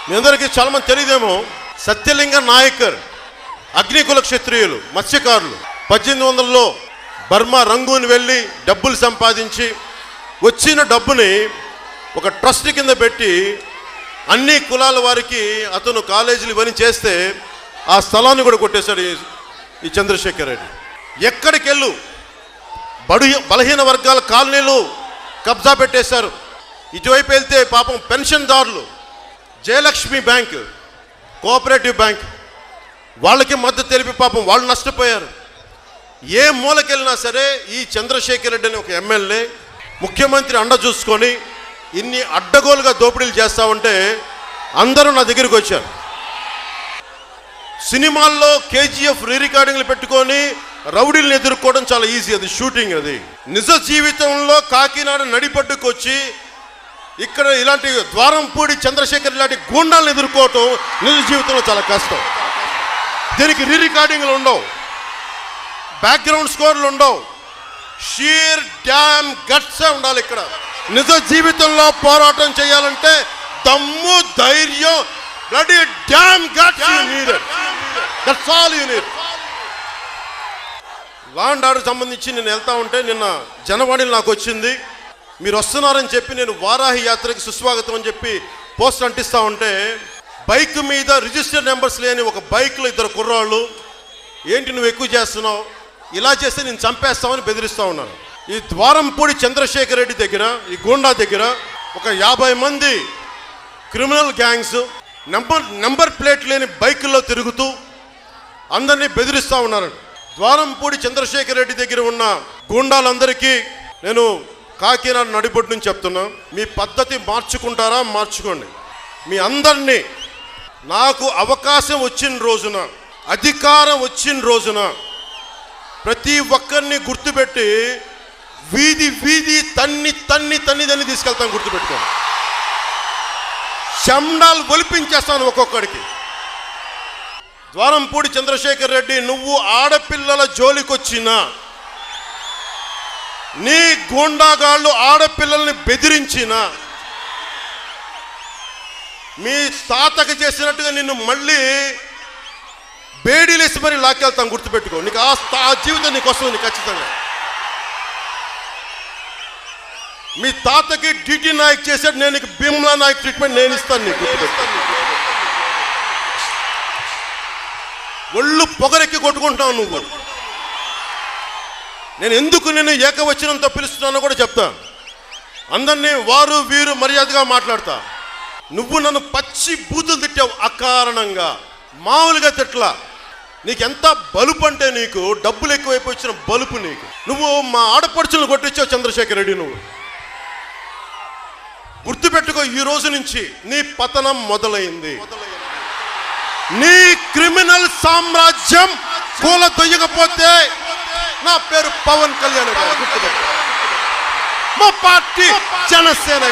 మీ అందరికీ చాలా మంది తెలియదేమో, సత్యలింగ నాయకర్ అగ్నికుల క్షత్రియులు మత్స్యకారులు 1800లో బర్మా రంగూన్ వెళ్ళి డబ్బులు సంపాదించి వచ్చిన డబ్బుని ఒక ట్రస్ట్ కింద పెట్టి అన్ని కులాల వారికి అతను కాలేజీలు ఇవన్నీ చేస్తే ఆ స్థలాన్ని కూడా కొట్టేశాడు ఈ చంద్రశేఖర్ రెడ్డి. ఎక్కడికి వెళ్ళు బలహీన వర్గాల కాలనీలు కబ్జా పెట్టేశారు. ఇటువైపు వెళ్తే పాపం పెన్షన్దారులు, జయలక్ష్మి బ్యాంక్, కోఆపరేటివ్ బ్యాంక్ వాళ్ళకి మద్దతు తెలిపి పాపం వాళ్ళు నష్టపోయారు. ఏ మూలకెళ్ళినా సరే ఈ చంద్రశేఖర్ రెడ్డి అని ఒక ఎమ్మెల్యే ముఖ్యమంత్రి అండ చూసుకొని ఇన్ని అడ్డగోలుగా దోపిడీలు చేస్తా ఉంటే అందరూ నా దగ్గరికి వచ్చారు. సినిమాల్లో కేజీఎఫ్ రీ రికార్డింగ్లు పెట్టుకొని రౌడీలను ఎదుర్కోవడం చాలా ఈజీ, అది షూటింగ్. అది నిజ జీవితంలో కాకినాడ నడిపడ్డుకు వచ్చి ఇక్కడ ఇలాంటి ద్వారంపూడి చంద్రశేఖర్ ఇలాంటి గూండాలను ఎదుర్కోవటం నిజ జీవితంలో చాలా కష్టం. దీనికి రీ రికార్డింగ్లు ఉండవు, బ్యాక్గ్రౌండ్ స్కోర్లు ఉండవు, షీర్ డ్యామ్ గట్సే ఉండాలి. ఇక్కడ నిజ జీవితంలో పోరాటం చేయాలంటే దమ్ము, ధైర్యం, bloody dam guts you need. That's all you need. Law and order సంబంధించి నేను వెళ్తా ఉంటే నిన్న జనవాణిలో నాకు వచ్చింది, మీరు వస్తున్నారని చెప్పి నేను వారాహి యాత్రకి సుస్వాగతం అని చెప్పి పోస్టర్ అంటిస్తూ ఉంటే బైక్ మీద రిజిస్టర్ నెంబర్స్ లేని ఒక బైక్లో 2 కుర్రాళ్ళు, ఏంటి నువ్వు ఎక్కువ చేస్తున్నావు, ఇలా చేస్తే నేను చంపేస్తామని బెదిరిస్తూ ఉన్నాను. ఈ ద్వారంపూడి చంద్రశేఖర్ రెడ్డి దగ్గర, ఈ గూండా దగ్గర ఒక 50 మంది క్రిమినల్ గ్యాంగ్స్ నెంబర్ ప్లేట్ లేని బైకుల్లో తిరుగుతూ అందరినీ బెదిరిస్తూ ఉన్నారు. ద్వారంపూడి చంద్రశేఖర్ రెడ్డి దగ్గర ఉన్న గూండాలందరికీ నేను కాకినాడ నడిబొడ్డు నుంచి చెప్తున్నా, మీ పద్ధతి మార్చుకుంటారా మార్చుకోండి. మీ అందరినీ నాకు అవకాశం వచ్చిన రోజున, అధికారం వచ్చిన రోజున ప్రతి ఒక్కరిని గుర్తుపెట్టి వీధి వీధి తన్ని తన్ని తన్ని తన్ని తీసుకెళ్తాను, గుర్తుపెట్టుకోండి. శండాలు ఒలిపించేస్తాను ఒక్కొక్కడికి. ద్వారంపూడి చంద్రశేఖర్ రెడ్డి, నువ్వు ఆడపిల్లల జోలికొచ్చినా, నీ గూండాగాళ్ళు ఆడపిల్లల్ని బెదిరించినా, మీ తాతకి చేసినట్టుగా నిన్ను మళ్ళీ బేడీలేసి మరి లాక్కెళ్తాం, గుర్తుపెట్టుకో. నీకు ఆ జీవితం నీకు వస్తుంది ఖచ్చితంగా. మీ తాతకి డిటి నాయక్ చేశాడు, నేను నీకు భీమ్లా నాయక్ ట్రీట్మెంట్ నేను ఇస్తాను నీకు, గుర్తుపెట్టాను. ఒళ్ళు పొగరెక్కి కొట్టుకుంటావు నువ్వు. నేను ఎందుకు నేను ఏకవచనంతో పిలుస్తున్నానో కూడా చెప్తా. అందరినీ వారు వీరు మర్యాదగా మాట్లాడతా. నువ్వు నన్ను పచ్చి బూతులు తిట్టావు అకారణంగా, మామూలుగా తిట్లా. నీకెంత బలుపు అంటే, నీకు డబ్బులు ఎక్కువైపు వచ్చిన బలుపు నీకు. నువ్వు మా ఆడపడుచులను కొట్టించావు చంద్రశేఖర్ రెడ్డి. నువ్వు గుర్తుపెట్టుకో, ఈ రోజు నుంచి నీ పతనం మొదలైంది. నీ క్రిమినల్ సామ్రాజ్యం కూలదొయ్యకపోతే నా పేరు పవన్ కళ్యాణ్ గారు, గుర్తుపెట్టుకో. మా పార్టీ జనసేన.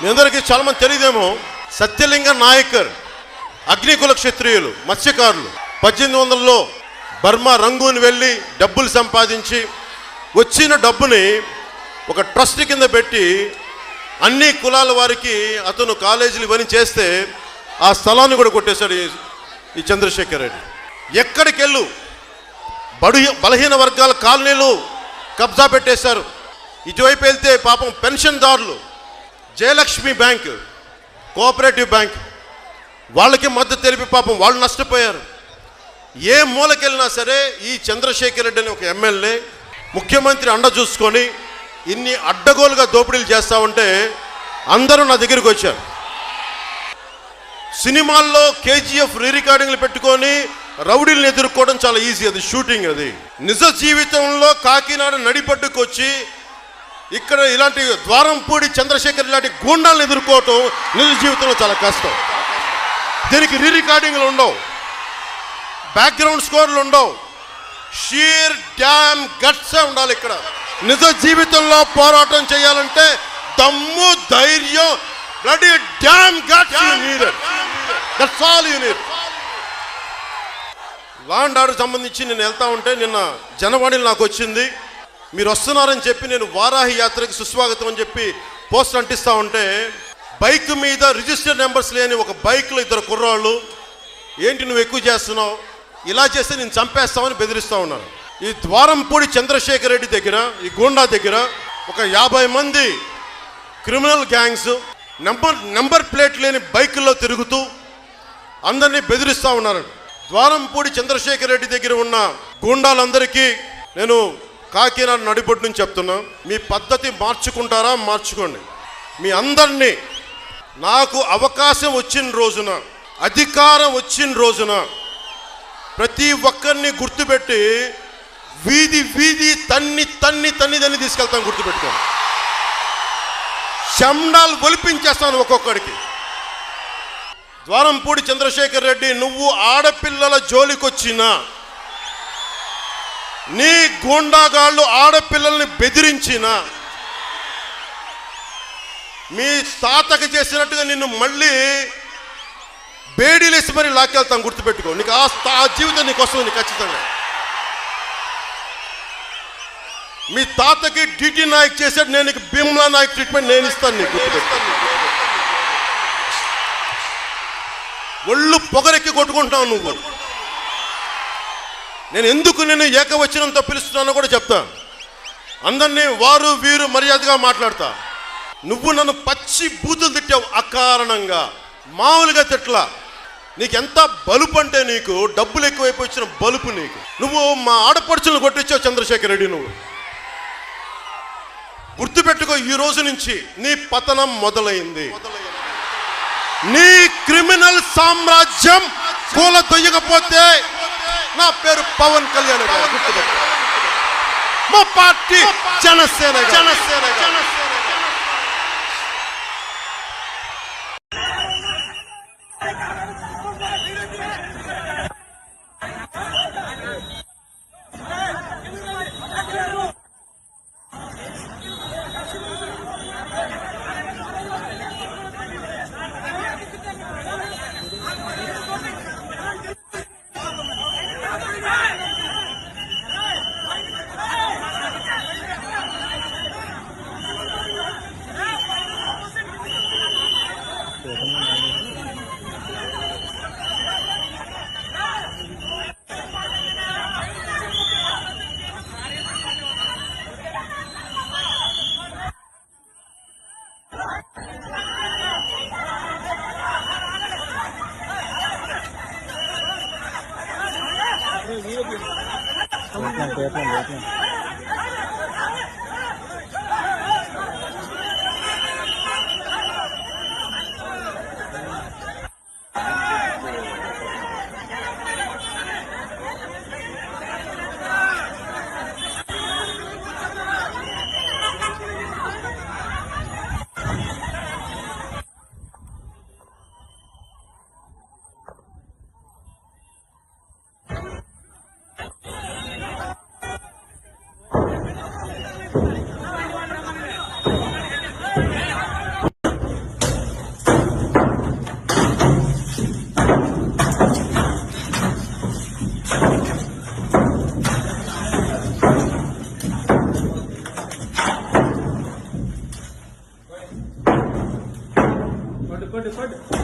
మీ అందరికీ చాలా మంది తెలియదేమో, సత్యలింగ నాయకర్ అగ్నికుల క్షత్రియులు మత్స్యకారులు 1800లో బర్మా రంగూన్ వెళ్ళి డబ్బులు సంపాదించి వచ్చిన డబ్బుని ఒక ట్రస్ట్ కింద పెట్టి అన్ని కులాల వారికి అతను కాలేజీలు ఇవన్నీ చేస్తే ఆ స్థలాన్ని కూడా కొట్టేశాడు ఈ చంద్రశేఖర్ రెడ్డి. ఎక్కడికి వెళ్ళు బలహీన వర్గాల కాలనీలు కబ్జా పెట్టేశారు. ఇటువైపు వెళ్తే పాపం పెన్షన్దారులు, జయలక్ష్మి బ్యాంక్, కోఆపరేటివ్ బ్యాంక్ వాళ్ళకి మద్దతు తెలిపి పాపం వాళ్ళు నష్టపోయారు. ఏ మూలకెళ్ళినా సరే ఈ చంద్రశేఖర్ రెడ్డి అని ఒక ఎమ్మెల్యే ముఖ్యమంత్రి అండ చూసుకొని ఇన్ని అడ్డగోలుగా దోపిడీలు చేస్తా ఉంటే అందరూ నా దగ్గరికి వచ్చారు. సినిమాల్లో కేజీఎఫ్ రీ రికార్డింగ్లు పెట్టుకొని రౌడీలను ఎదుర్కోవడం చాలా ఈజీ, అది షూటింగ్. అది నిజ జీవితంలో కాకినాడ నడిపడ్డుకు వచ్చి ఇక్కడ ఇలాంటి ద్వారంపూడి చంద్రశేఖర్ ఇలాంటి గూండాలను ఎదుర్కోవటం నిజ జీవితంలో చాలా కష్టం. దీనికి రీ రికార్డింగ్లు ఉండవు, బ్యాక్గ్రౌండ్ స్కోర్లు ఉండవు, షీర్ డ్యామ్ గట్సే ఉండాలి. ఇక్కడ నిజ జీవితంలో పోరాటం చేయాలంటే దమ్ము, ధైర్యం, bloody dam guts you need. That's all you need. Law and order సంబంధించి నేను వెళ్తా ఉంటే నిన్న జనవాణిలో నాకు వచ్చింది, మీరు వస్తున్నారని చెప్పి నేను వారాహి యాత్రకి సుస్వాగతం అని చెప్పి పోస్టర్ అంటిస్తూ ఉంటే బైక్ మీద రిజిస్టర్ నెంబర్స్ లేని ఒక బైక్లో ఇద్దరు కుర్రాళ్ళు, ఏంటి నువ్వు ఎక్కువ చేస్తున్నావు, ఇలా చేస్తే నేను చంపేస్తామని బెదిరిస్తూ ఉన్నారు. ఈ ద్వారంపూడి చంద్రశేఖర్ రెడ్డి దగ్గర, ఈ గూండా దగ్గర ఒక 50 మంది క్రిమినల్ గ్యాంగ్స్ నెంబర్ ప్లేట్ లేని బైకుల్లో తిరుగుతూ అందరినీ బెదిరిస్తూ ఉన్నారు. ద్వారంపూడి చంద్రశేఖర్ రెడ్డి దగ్గర ఉన్న గూండాలందరికీ నేను కాకినాడ నడిబొడ్డు నుంచి చెప్తున్నా, మీ పద్ధతి మార్చుకుంటారా మార్చుకోండి. మీ అందరినీ నాకు అవకాశం వచ్చిన రోజున, అధికారం వచ్చిన రోజున ప్రతి ఒక్కరిని గుర్తుపెట్టి వీధి వీధి తన్ని తీసుకెళ్తాను, గుర్తుపెట్టుకోండి. శండాలు ఒలిపించేస్తాను ఒక్కొక్కడికి. ద్వారంపూడి చంద్రశేఖర్ రెడ్డి, నువ్వు ఆడపిల్లల జోలికొచ్చినా, నీ గూండాగాళ్ళు ఆడపిల్లల్ని బెదిరించిన, మీ తాతకి చేసినట్టుగా నిన్ను మళ్ళీ బేడీలేసి మరి లాక్కెళ్తాను, గుర్తుపెట్టుకో. నీకు ఆ జీవితం నీకు వస్తుంది, నీకు ఖచ్చితంగా. మీ తాతకి డిటి నాయక్ చేశాడు, నేను నీకు భీమ్లా నాయక్ ట్రీట్మెంట్ నేను ఇస్తాను, నీకు గుర్తుపెట్టుకో. ఒళ్ళు పొగరెక్కి కొట్టుకుంటావు నువ్వు. నేను ఎందుకు నేను ఏకవచనంతో పిలుస్తున్నానో కూడా చెప్తా. అందరినీ వారు వీరు మర్యాదగా మాట్లాడతా. నువ్వు నన్ను పచ్చి బూతులు తిట్టావు అకారణంగా, మామూలుగా తిట్లా. నీకెంత బలుపు అంటే, నీకు డబ్బులు ఎక్కువైపోయి వచ్చిన బలుపు నీకు. నువ్వు మా ఆడపడుచులను కొట్టించావు చంద్రశేఖర్ రెడ్డి. నువ్వు గుర్తుపెట్టుకో, ఈ రోజు నుంచి నీ పతనం మొదలైంది. నీ క్రిమినల్ సామ్రాజ్యం కూలదొయ్యకపోతే నా పేరు పవన్ కళ్యాణ్ గారు, గుర్తుపెట్టుకో. మా పార్టీ జనసేన. record.